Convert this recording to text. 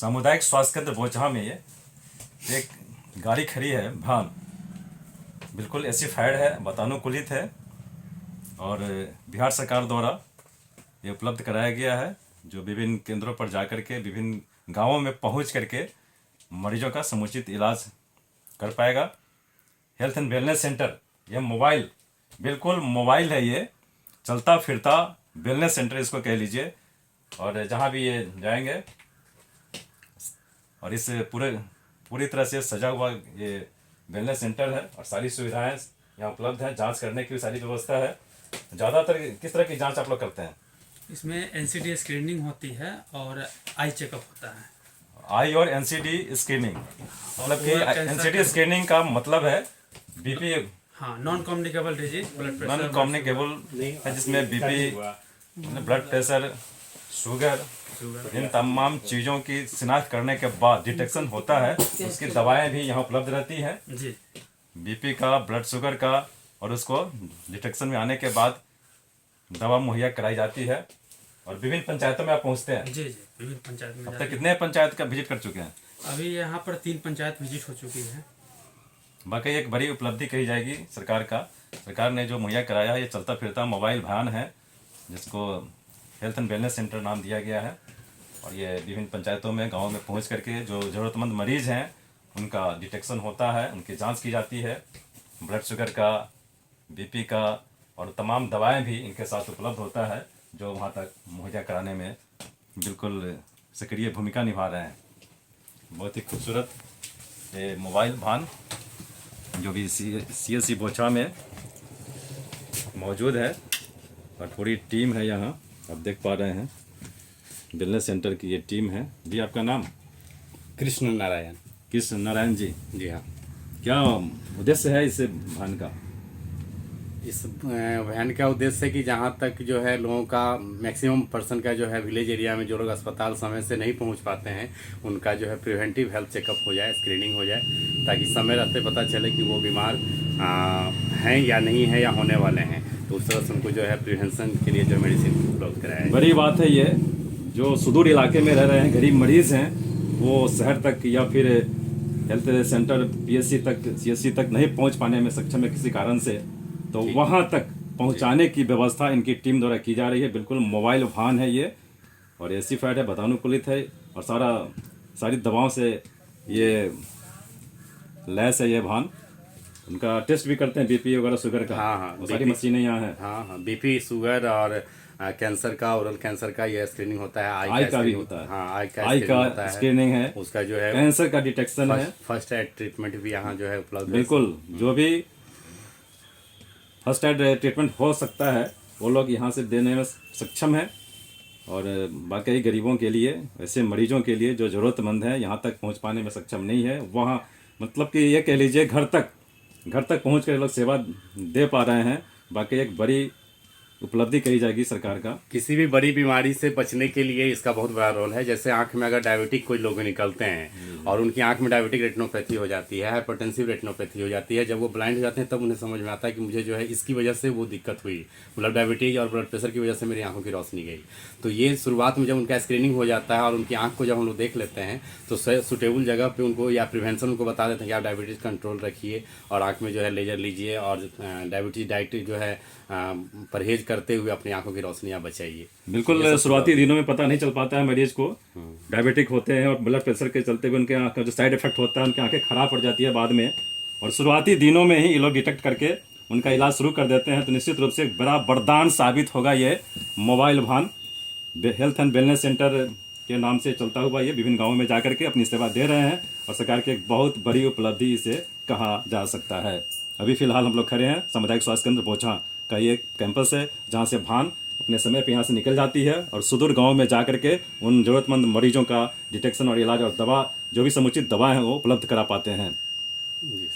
सामुदायिक स्वास्थ्य केंद्र बोचहा में ये एक गाड़ी खड़ी है भान, बिल्कुल एसिफाइड है, वातानुकूलित है और बिहार सरकार द्वारा ये उपलब्ध कराया गया है, जो विभिन्न केंद्रों पर जाकर के विभिन्न गांवों में पहुंच करके मरीजों का समुचित इलाज कर पाएगा। हेल्थ एंड वेलनेस सेंटर, ये मोबाइल, बिल्कुल मोबाइल है, ये चलता फिरता वेलनेस सेंटर इसको कह लीजिए। और जहाँ भी ये जाएंगे और इस पूरी तरह से सजा हुआ ये वेलनेस सेंटर है और सारी सुविधाएं यहाँ उपलब्ध हैं। जांच करने की सारी व्यवस्था है। ज़्यादातर किस तरह की जांच आप लोग करते हैं? इसमें एनसीडी स्क्रीनिंग होती है और आई चेकअप होता है। आई और एनसीडी स्क्रीनिंग, मतलब कि एनसीडी स्क्रीनिंग का मतलब है बीपी, हाँ, non communicable disease, blood pressure, non communicable है, जिसमें बीपी, ब्लड प्रेशर, शुगर, इन तमाम चीज़ों की शिनाख्त करने के बाद डिटेक्शन होता है। उसकी दवाएं भी यहाँ उपलब्ध रहती हैं जी, बीपी का, ब्लड शुगर का, और उसको डिटेक्शन में आने के बाद दवा मुहैया कराई जाती है। और विभिन्न पंचायतों में आप पहुँचते हैं? जी, विभिन्न पंचायत में अब तक कितने पंचायत का विजिट कर चुके हैं? अभी यहाँ पर 3 पंचायत विजिट हो चुकी है। बाकी एक बड़ी उपलब्धि कही जाएगी सरकार का। सरकार ने जो मुहैया कराया है, ये चलता फिरता मोबाइल वैन है, जिसको हेल्थ एंड वेलनेस सेंटर नाम दिया गया है। और ये विभिन्न पंचायतों में, गाँव में पहुँच करके जो ज़रूरतमंद मरीज़ हैं उनका डिटेक्शन होता है, उनकी जांच की जाती है, ब्लड शुगर का, बीपी का, और तमाम दवाएं भी इनके साथ उपलब्ध होता है, जो वहाँ तक मुहैया कराने में बिल्कुल सक्रिय भूमिका निभा रहे हैं। बहुत ही खूबसूरत ये मोबाइल वाहन जो भी CSC बोचहा में मौजूद है, और पूरी टीम है यहाँ, आप देख पा रहे हैं वेलनेस सेंटर की ये टीम है। जी, आपका नाम? कृष्ण नारायण। कृष्ण नारायण जी। जी हाँ। क्या उद्देश्य है इस वाहन का? इस वैन का उद्देश्य है कि जहाँ तक जो है लोगों का मैक्सिमम पर्सन का जो है विलेज एरिया में जो लोग अस्पताल समय से नहीं पहुँच पाते हैं, उनका जो है प्रिवेंटिव हेल्थ चेकअप हो जाए, स्क्रीनिंग हो जाए, ताकि समय रहते पता चले कि वो बीमार हैं या नहीं है या होने वाले हैं। तो उस तरह से उनको जो है प्रिवेंशन के लिए जो मेडिसिन उपलब्ध कराया है। बड़ी बात है ये, जो सुदूर इलाके में रह रहे हैं, गरीब मरीज़ हैं, वो शहर तक या फिर हेल्थ सेंटर PSC तक, CSC तक नहीं पहुंच पाने में सक्षम है किसी कारण से, तो वहां तक पहुंचाने की व्यवस्था इनकी टीम द्वारा की जा रही है। बिल्कुल मोबाइल वाहन है ये, और एसिफाइड है, वातानुकूलित है, और सारी दवाओं से ये लैस है ये वाहन। उनका टेस्ट भी करते हैं, बीपी वगैरह, शुगर का। हाँ, वो सारी मशीनें यहाँ हैं। हाँ, बीपी, शुगर और कैंसर का, ओरल कैंसर का ये स्क्रीनिंग होता है। आई का भी होता है। हाँ, आई का स्क्रीनिंग है, उसका जो है कैंसर का डिटेक्शन है, फर्स्ट एड ट्रीटमेंट भी यहाँ जो है उपलब्ध है। बिल्कुल, जो भी फर्स्ट एड ट्रीटमेंट हो सकता है वो लोग यहाँ से देने में सक्षम है। और बाकी गरीबों के लिए, ऐसे मरीजों के लिए जो ज़रूरतमंद है, यहाँ तक पहुँच पाने में सक्षम नहीं है, वहाँ मतलब कि ये कह लीजिए घर तक पहुँच कर लोग सेवा दे पा रहे हैं। बाकी एक बड़ी उपलब्धि कही जाएगी सरकार का। किसी भी बड़ी बीमारी से बचने के लिए इसका बहुत बड़ा रोल है। जैसे आंख में अगर डायबिटिक कोई लोग निकलते हैं और उनकी आंख में डायबिटिक रेटिनोपैथी हो जाती है, हाइपरटेंसिव रेटिनोपैथी हो जाती है, जब वो ब्लाइंड हो जाते हैं तब उन्हें समझ में आता है कि मुझे जो है इसकी वजह से वो दिक्कत हुई, मतलब डायबिटीज और ब्लड प्रेशर की वजह से मेरी आंखों की रोशनी गई। तो ये शुरुआत में जब उनका स्क्रीनिंग हो जाता है और उनकी आंख को जब हम लोग देख लेते हैं तो सुटेबल जगह पर उनको या प्रिवेंशन उनको बता देते हैं कि आप डायबिटीज कंट्रोल रखिए और आँख में जो है लेजर लीजिए और डायबिटीज डाइट जो है परहेज करते हुए अपनी आंखों की रोशनियां बचाइए। बिल्कुल, शुरुआती दिनों में पता नहीं चल पाता है मरीज को, डायबिटिक होते हैं और ब्लड प्रेशर के चलते हुए उनके आँख का जो साइड इफेक्ट होता है, उनकी आंखें खराब पड़ जाती है बाद में। और शुरुआती दिनों में ही ये लोग डिटेक्ट करके उनका इलाज शुरू कर देते हैं। तो निश्चित रूप से एक बड़ा वरदान साबित होगा ये मोबाइल वाहन। हेल्थ एंड वेलनेस सेंटर के नाम से चलता हुआ ये विभिन्न गाँवों में जाकर के अपनी सेवा दे रहे हैं, और सरकार की एक बहुत बड़ी उपलब्धि इसे कहा जा सकता है। अभी फिलहाल हम लोग खड़े हैं सामुदायिक स्वास्थ्य केंद्र बोचहा का ये कैंपस है, जहाँ से वाहन अपने समय पे यहाँ से निकल जाती है और सुदूर गांव में जा करके उन ज़रूरतमंद मरीजों का डिटेक्शन और इलाज और दवा, जो भी समुचित दवा है, वो उपलब्ध करा पाते हैं। जी।